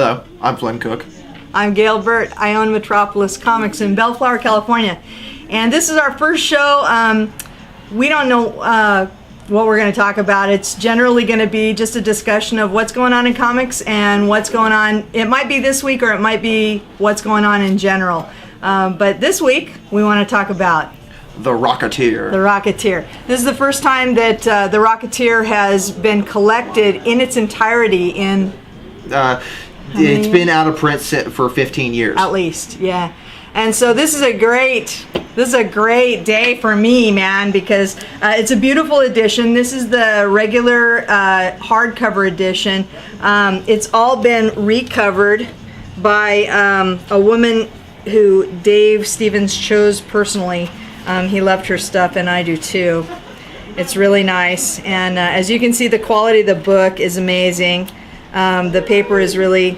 Hello, I'm Flynn Cook. I'm Gail Burt. I own Metropolis Comics in Bellflower, California. And this is our first show. We don't know what we're going to talk about. It's generally going to be just a discussion of what's going on in comics and what's going on. It might be this week or it might be what's going on in general. But this week, we want to talk about The Rocketeer. The Rocketeer. This is the first time that The Rocketeer has been collected in its entirety in... It's been out of print for 15 years. At least, yeah. And so this is a great day for me, man, because it's a beautiful edition. This is the regular hardcover edition. It's all been recovered by a woman who Dave Stevens chose personally. He loved her stuff, and I do too. It's really nice, and as you can see, the quality of the book is amazing. The paper is really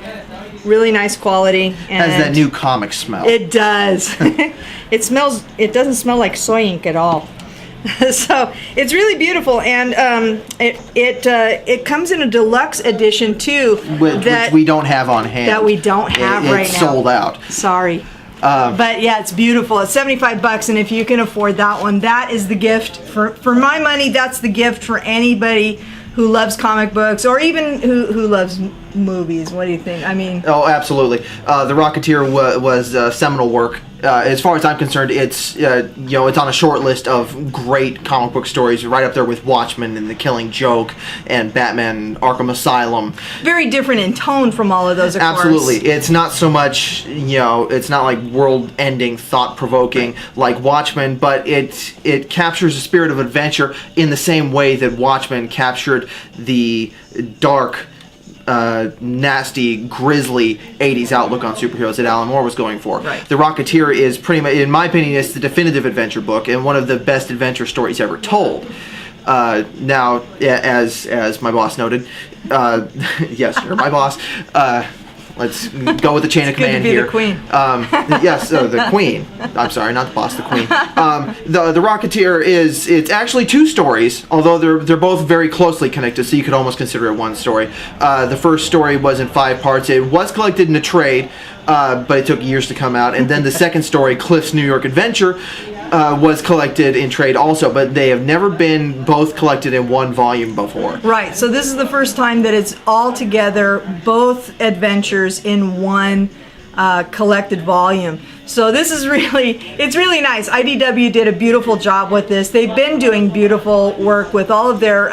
nice quality. And has that new comic smell. It does. It doesn't smell like soy ink at all. So it's really beautiful, and it comes in a deluxe edition too, which we don't have on hand. That we don't have right now. It's sold out. Sorry. But yeah, it's beautiful. It's $75, and if you can afford that one, that is the gift. For my money, that's the gift for anybody who loves comic books, or even who loves movies. What do you think? I mean... Oh, absolutely. The Rocketeer was seminal work. As far as I'm concerned, it's it's on a short list of great comic book stories, right up there with Watchmen and The Killing Joke and Batman Arkham Asylum. Very different in tone from all of those, of Absolutely. course. It's not so much, it's not like world-ending, thought-provoking like Watchmen, but it captures the spirit of adventure in the same way that Watchmen captured the dark, nasty, grisly 80s outlook on superheroes that Alan Moore was going for. Right. The Rocketeer is pretty much, in my opinion, it's the definitive adventure book and one of the best adventure stories ever told. Now, as my boss noted, yes, you're my boss. Let's go with the chain of command here. The Queen. Yes, the Queen. I'm sorry, not the boss, the Queen. The Rocketeer it's actually two stories, although they're both very closely connected, so you could almost consider it one story. The first story was in 5 parts. It was collected in a trade, but it took years to come out. And then the second story, Cliff's New York Adventure, was collected in trade also, but they have never been both collected in one volume before. Right, so this is the first time that it's all together, both adventures in one collected volume. So this is it's really nice. IDW did a beautiful job with this. They've been doing beautiful work with all of their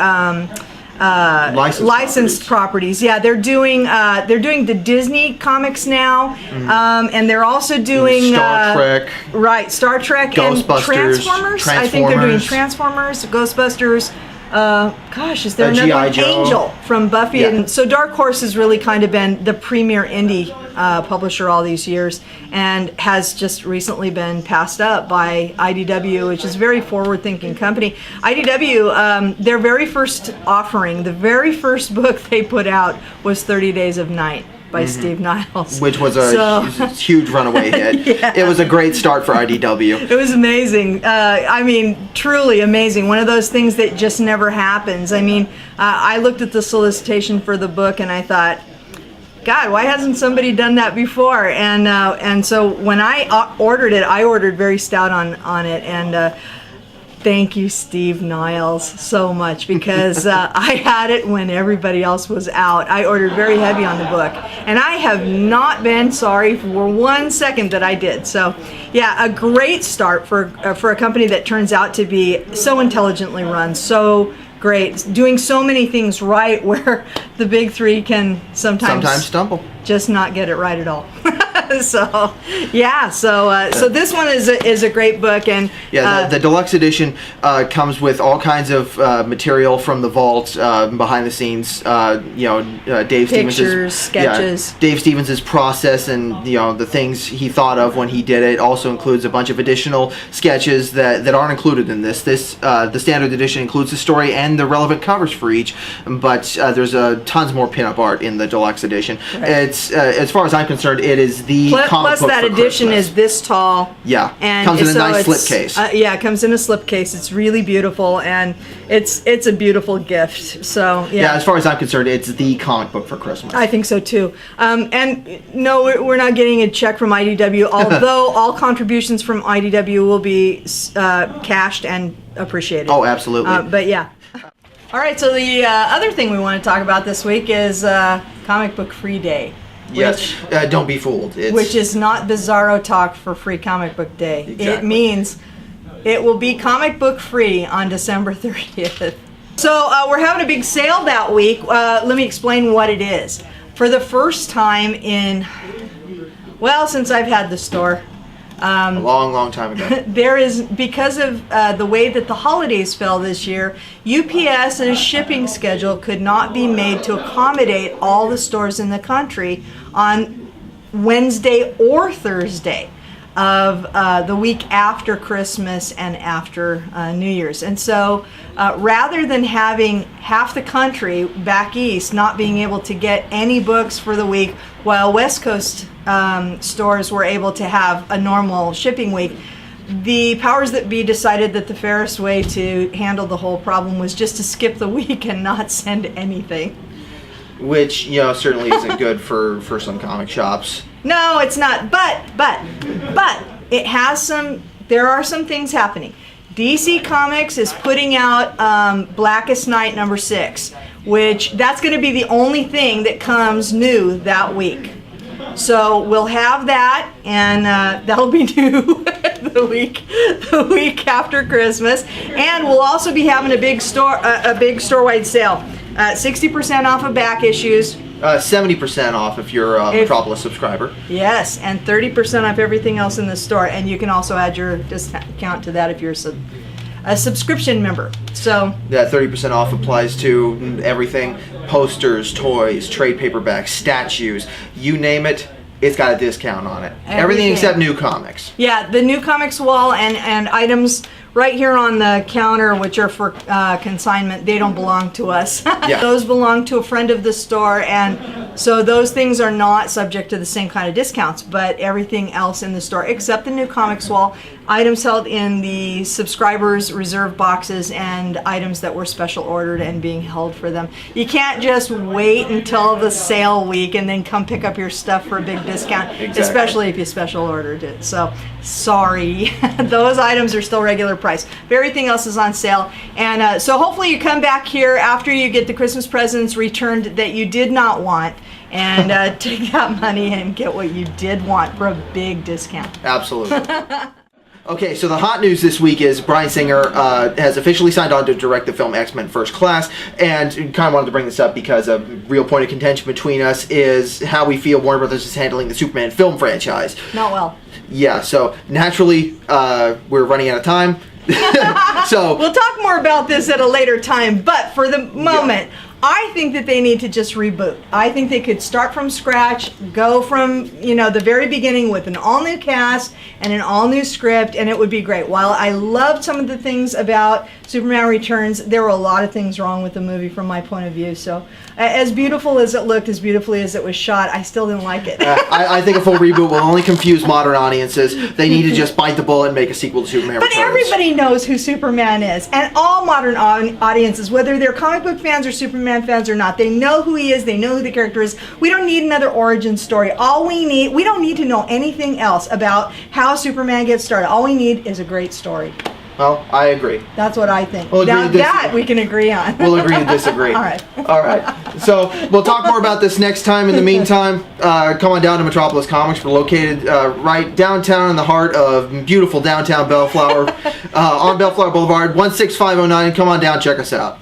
licensed properties. Yeah, they're doing the Disney comics now, and they're also doing Star Trek. Right, Star Trek Ghostbusters, and Transformers. I think they're doing Transformers, Ghostbusters. Gosh, is there another one? Angel from Buffy. Yeah. And so Dark Horse has really kind of been the premier indie publisher all these years, and has just recently been passed up by IDW, which is a very forward-thinking company. IDW, their very first offering, the very first book they put out was 30 Days of Night by Steve Niles. Which was a huge runaway hit. Yeah. It was a great start for IDW. It was amazing. I mean, truly amazing. One of those things that just never happens. I mean, I looked at the solicitation for the book and I thought, God, why hasn't somebody done that before? And so when I ordered it, I ordered very stout on it, and thank you, Steve Niles, so much, because I had it when everybody else was out. I ordered very heavy on the book, and I have not been sorry for 1 second that I did. So, yeah, a great start for a company that turns out to be so intelligently run, so great, doing so many things right, where the big three can sometimes stumble, just not get it right at all. So yeah, so this one is a great book, and yeah, the deluxe edition comes with all kinds of material from the vault, behind the scenes. Dave pictures, sketches. Yeah, Dave Stevens' process, and the things he thought of when he did it. Also includes a bunch of additional sketches that aren't included in this. The standard edition includes the story and the relevant covers for each, but there's tons more pinup art in the deluxe edition. Right. It's as far as I'm concerned, it is the the comic Plus book that for edition Christmas. is this tall. Yeah, and comes in a so nice it's- slipcase. Yeah, it comes in a slipcase. It's really beautiful, and it's a beautiful gift. So Yeah, as far as I'm concerned, it's the comic book for Christmas. I think so too. And no, we're not getting a check from IDW, although all contributions from IDW will be cashed and appreciated. Oh, absolutely. But yeah. All right, so the other thing we want to talk about this week is Comic Book Free Day. Yes, don't be fooled. Which is not Bizarro talk for Free Comic Book Day. Exactly. It means it will be comic book free on December 30th. So we're having a big sale that week. Let me explain what it is. For the first time in, well, since I've had the store, a long time ago. there is, because of the way that the holidays fell this year, UPS's shipping schedule could not be made to accommodate all the stores in the country on Wednesday or Thursday of the week after Christmas and after New Year's. And so rather than having half the country back east not being able to get any books for the week, while West Coast stores were able to have a normal shipping week, the powers that be decided that the fairest way to handle the whole problem was just to skip the week and not send anything. Which, certainly isn't good for some comic shops. No, it's not. But it has some. There are some things happening. DC Comics is putting out Blackest Night #6, which that's going to be the only thing that comes new that week. So we'll have that, and that'll be new the week after Christmas. And we'll also be having a big store-wide sale, 60% off of back issues. 70% off if you're a Metropolis subscriber. Yes, and 30% off everything else in the store. And you can also add your discount to that if you're a subscription member. So that 30% off applies to everything: posters, toys, trade paperbacks, statues, you name it. It's got a discount on it. Everything except new comics. Yeah, the new comics wall and items right here on the counter, which are for consignment, they don't belong to us. Yeah. Those belong to a friend of the store, and so those things are not subject to the same kind of discounts, but everything else in the store, except the new comics wall, items held in the subscribers' reserve boxes, and items that were special ordered and being held for them. You can't just wait until the sale week and then come pick up your stuff for a big discount, Exactly. Especially if you special ordered it. So, sorry. Those items are still regular price. Everything else is on sale. And so hopefully you come back here after you get the Christmas presents returned that you did not want, and take that money and get what you did want for a big discount. Absolutely. Okay, so the hot news this week is Bryan Singer has officially signed on to direct the film X-Men First Class, and kind of wanted to bring this up because a real point of contention between us is how we feel Warner Brothers is handling the Superman film franchise. Not well. Yeah, so naturally, we're running out of time. So we'll talk more about this at a later time, but for the moment, I think that they need to just reboot. I think they could start from scratch, go from, the very beginning with an all-new cast and an all-new script, and it would be great. While I loved some of the things about Superman Returns, there were a lot of things wrong with the movie from my point of view. So as beautiful as it looked, as beautifully as it was shot, I still didn't like it. I think a full reboot will only confuse modern audiences. They need to just bite the bullet and make a sequel to Superman But Returns. everybody knows who Superman is, and all modern audiences, whether they're comic book fans or Superman fans or not, they know who he is, they know who the character is. We don't need another origin story. We don't need to know anything else about how Superman gets started. All we need is a great story. Well, I agree. That's what I think. We'll agree Now to dis- that we can agree on. We'll agree to disagree. All right. All right. So we'll talk more about this next time. In the meantime, come on down to Metropolis Comics. We're located right downtown in the heart of beautiful downtown Bellflower, on Bellflower Boulevard, 16509. Come on down, check us out.